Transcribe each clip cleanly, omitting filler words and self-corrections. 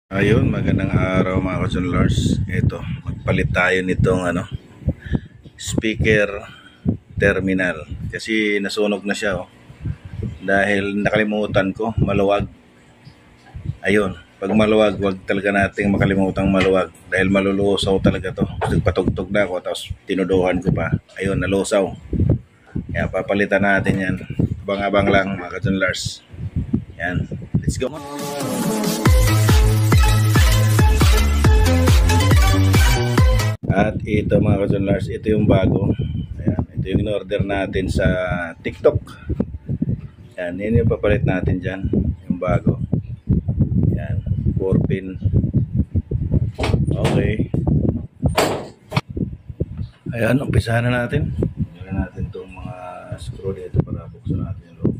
Ayun, magandang araw mga ka-Junlars. Ito, magpalit tayo nitong speaker terminal. Kasi nasunog na siya dahil nakalimutan ko, maluwag. Ayun, pag maluwag, wag talaga nating makalimutang maluwag dahil malulusaw talaga to. Nagpatugtog na ako tapos tinuduhan ko pa. Ayun, nalusaw. Kaya papalitan natin yan. Abang-abang lang mga ka-Junlars. Yan, let's go. At ito mga ka-Junlars, ito yung bago. Ayan, ito yung in-order natin sa TikTok. Ayan, yun yung papalit natin dyan. Yung bago. Ayan, 4 pin. Okay. Ayan, umpisa na natin. Gawin natin itong mga screw dito para buksan natin yung loob.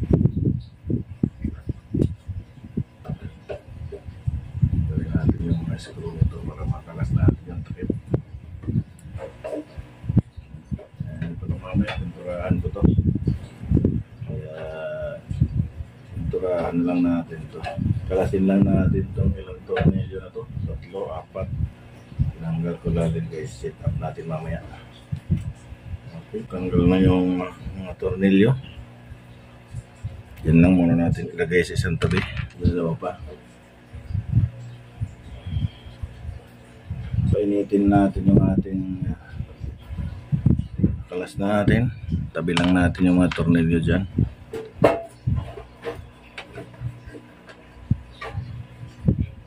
Gawin natin yung mga screw dito para makalas natin yung takip. Mamaya pinturahan ko to, kaya pinturahan lang natin to, kalasin lang natin itong ilang tornilyo na to, 3, 4. Tinanggal ko natin guys, set up natin mamaya. Okay, tanggal na yung mga tornilyo. Yan lang muna natin ilagay sa isang tabi. Dalawa pa. Painitin natin yung ating kalas natin. Tabi lang natin yung mga tornilyo dyan.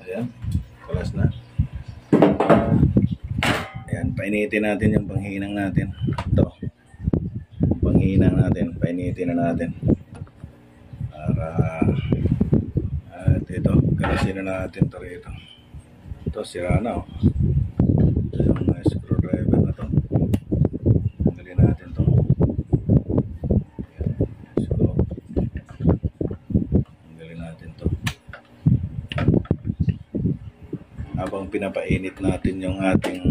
Ayan, kalas na. Ayan, painitin natin yung panghinang natin. Ito, panghinang natin, painitin na natin para at ito, kalasin na natin ito rito. Ito, sira na ito yung screwdriver na to. Tanggalin natin to. Ayan, screw. Tanggalin natin to. Habang pinapainit natin yung ating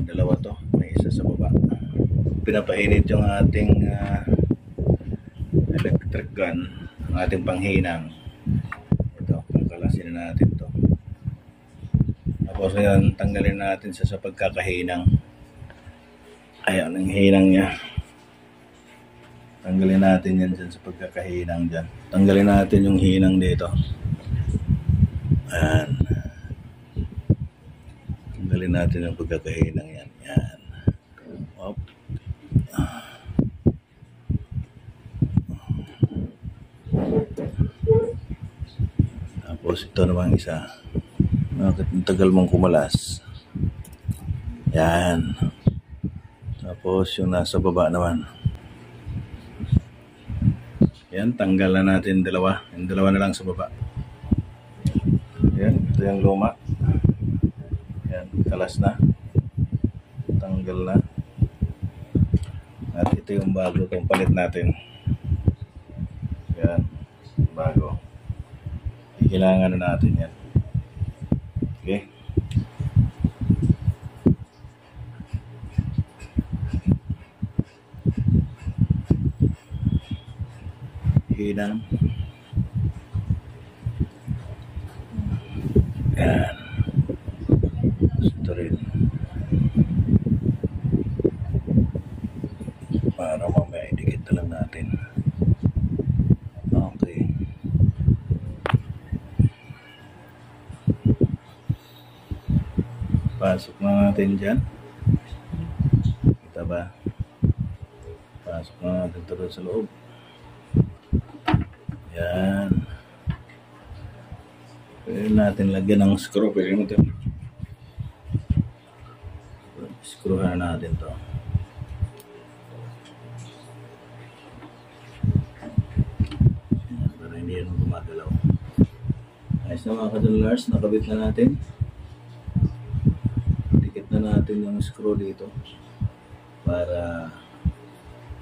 dalawa to, may isa sa baba. Pinapainit yung ating electric gun, ang ating panghinang. Ito, pangkalasin na natin to. Tapos ngayon, tanggalin natin sa pagkakahinang. Ayan, ang hinang niya. Tanggalin natin yan dyan sa pagkakahinang dyan. Tanggalin natin yung hinang dito. Ayan. Tanggalin natin yung pagkakahinang yan. Ayan. Op. Tapos ito naman isa. Bakit ang tagal mong kumalas? Yan. Tapos yung nasa baba naman. Yan, tanggal na natin dalawa. Yung dalawa na lang sa baba. Yan, ito yung luma. Yan, kalas na. Tanggal na. At ito yung bago, itong palit natin. Yan, bago. Kailangan na natin yan. Okay. Hinang. Yan. Ito rin. Para mamaya idikit na lang natin. Okay. Pasok na natin dyan. Kita ba? Pasok na natin ito sa loob. Yan. Pwede natin lagyan ng screw. Pwede natin screwhan natin to. Yan, para hindi yan gumagalaw. Ayos na mga ka-Junlars, nakabit na natin. Dikit na natin yung screw dito para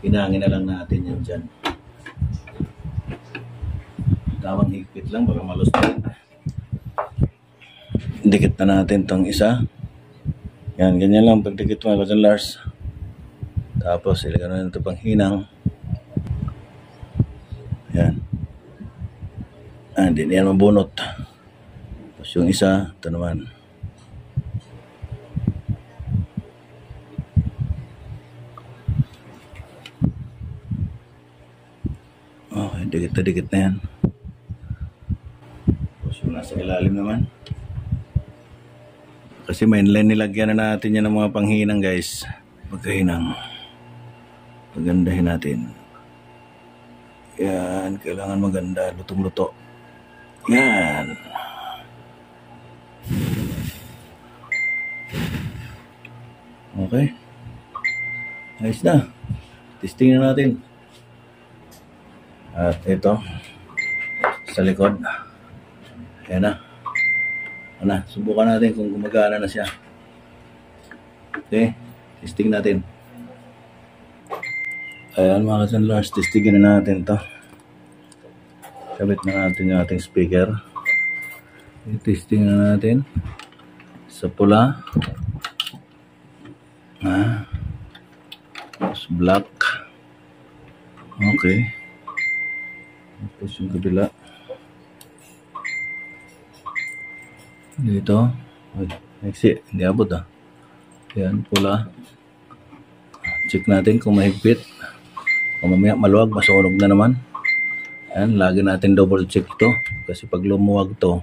hinangin na lang natin yan dyan. Tamang higpit lang para malus na. Dikit na natin tong isa. Yan, ganyan lang pagdikit mga ka-Junlars. Tapos ilagay na ito pang hinang. Yan. Hindi yan mabunot. Tapos yung isa, ito naman. Okay, dikit na yan. Tapos yung nasa ilalim naman. Kasi mainline nilagyan na natin yan ng mga panghinang guys. Magkahinang. Pagandahin natin. Yan, kailangan maganda. Lutong-luto. Yan. Okay. Ayos na. Testing na natin. At ito. Sa likod. Yan na. Ano, subukan natin kung gumagana na siya. Okay. Testing natin. Ayan mga kasanlars, testingin na natin to. Kabit na natin yung ating speaker. Testing na natin. Sa pula. Tapos black. Okay. Tapos yung kabila. Dito. Ay, next, hindi abot ah. Ayan, pula. Check natin kung mahigpit. Kung mamaya maluwag, masunog na naman. Ayan, lagi natin double check to. Kasi pag lumuwag to,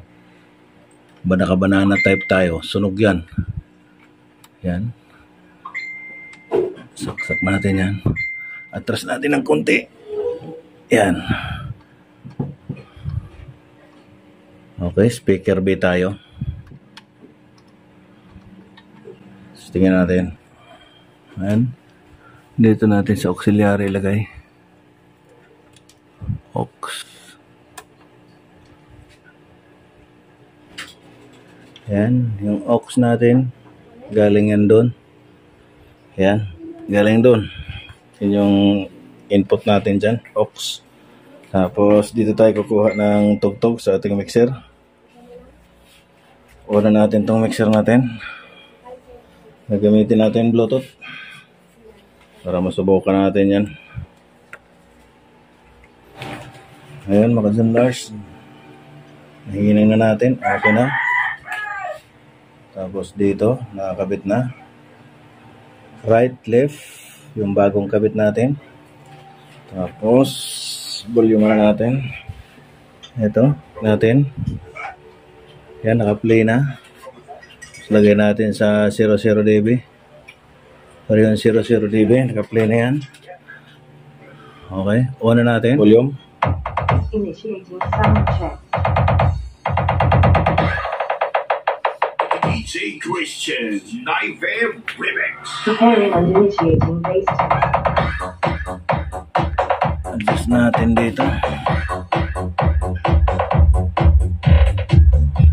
banana type tayo, sunog yan. Yan. Saksak natin yan. Atras natin ng konti. Yan. Okay, speaker B tayo. Tingnan natin. Ayan. Dito natin sa auxiliary ilagay. Aux. Ayan. Yung aux natin. Galing yan doon. Ayan. Galing doon. Yun yung input natin dyan. Aux. Tapos dito tayo kukuha ng tugtog sa ating mixer. Una natin tong mixer natin. Gagamitin natin Bluetooth para masubukan natin yan. Ayan mga kasanlars, nahinang na natin. Okay na. Tapos dito nakakabit na. Right, left, yung bagong kabit natin. Tapos volume na natin. Ito natin. Yan, naka-play na. Lagay natin sa 00 dB. Pero yung 00 dB, naka-play na yan. Okay, on na natin. Volume. Initiating sound check. DJ Christian Live Remix. Preparing and initiating bass test. Adjust natin dito.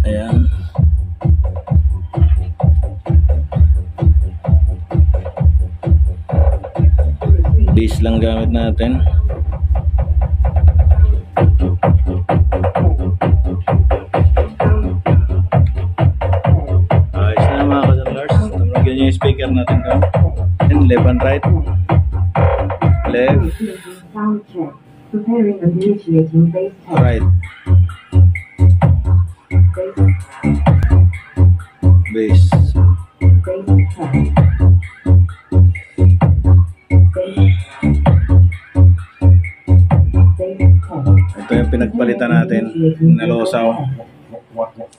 Ayan. Bass lang gamit natin. Ayos na mga kasanlars. Tumagyan nyo yung speaker natin ko. And left and right. Left. Sound check. Preparing and initiating bass test. Right. Bass. Bass test. Ito yung pinagpalitan natin. Nalosaw.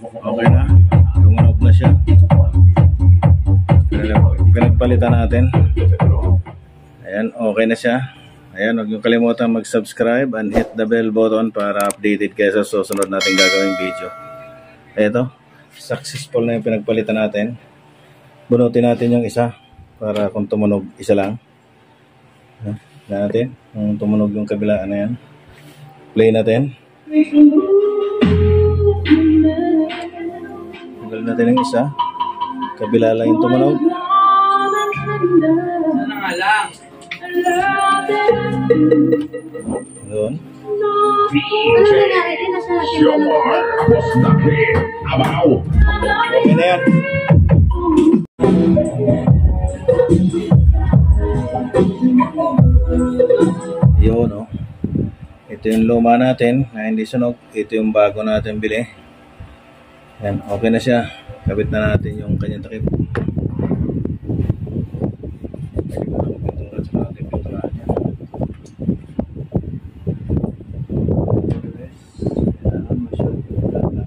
Okay na. Tumunog na siya. Pinagpalitan natin. Ayan, okay na siya. Ayan, huwag niyong kalimutan mag-subscribe and hit the bell button para updated kayo sa susunod natin gagawing video. Ito, successful na yung pinagpalitan natin. Bunutin natin yung isa para kung tumunog, isa lang. Natin, kung tumunog yung kabila, ano yan. Play natin. Tanggal natin yung isa. Kabila lang yung tumunog. Sana nga lang. Yun. Jomar Mustaqim Abaw. Okay na yan. Yun, no. Ito yung luma natin na hindi sunog. Ito yung bago natin bili. Yan, okay na siya. Kabit na natin yung kanyang takip. Pintura at saka natin pinturahan niya. Kailangan masyad yung lahat.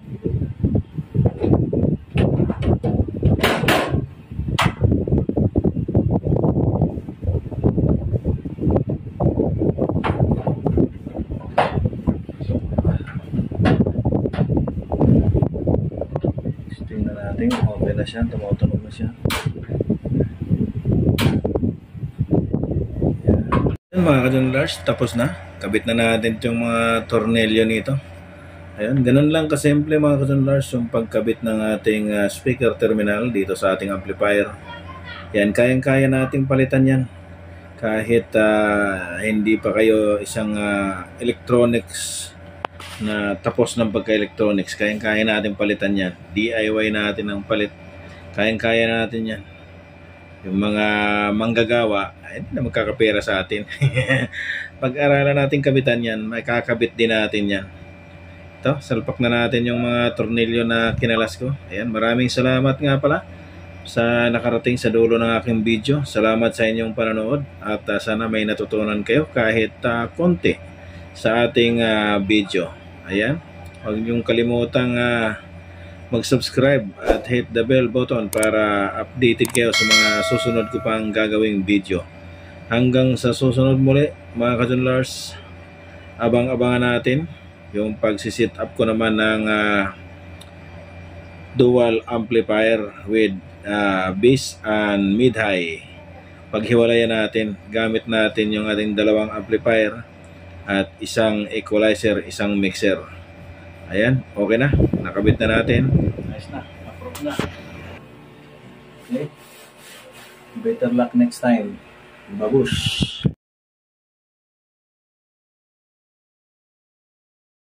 Tingnan natin, okay na siya, tumutunog na siya. Yan mga ka-Junlars, tapos na. Kabit na natin yung mga tornilyo nito. Ayan, ganun lang kasimple mga ka-Junlars yung pagkabit ng ating speaker terminal dito sa ating amplifier. Yan, kayang-kaya nating palitan yan. Kahit hindi pa kayo isang electronics na tapos ng pagka-electronics, kayang-kaya natin palitan yan. DIY natin ang palit. Kayang-kaya natin yan. Yung mga manggagawa, hindi na magkakapera sa atin. Pag-aralan natin kabitan yan, makakabit din natin yan. Ito, salpak na natin yung mga tornilyo na kinalas ko. Ayan, maraming salamat nga pala sa nakarating sa dulo ng aking video. Salamat sa inyong panonood at sana may natutunan kayo kahit konti sa ating video. Ayan, huwag niyong kalimutang mag-subscribe at hit the bell button para updated kayo sa mga susunod ko pang gagawing video. Hanggang sa susunod muli mga ka-Junlars, abang-abangan natin yung pagsisit up ko naman ng dual amplifier with bass and mid-high. Paghiwalayan natin, gamit natin yung ating dalawang amplifier at isang equalizer, isang mixer. Ayan, okay na. Nakabit na natin. Nice na. Approve na. Okay. Better luck next time. Babush.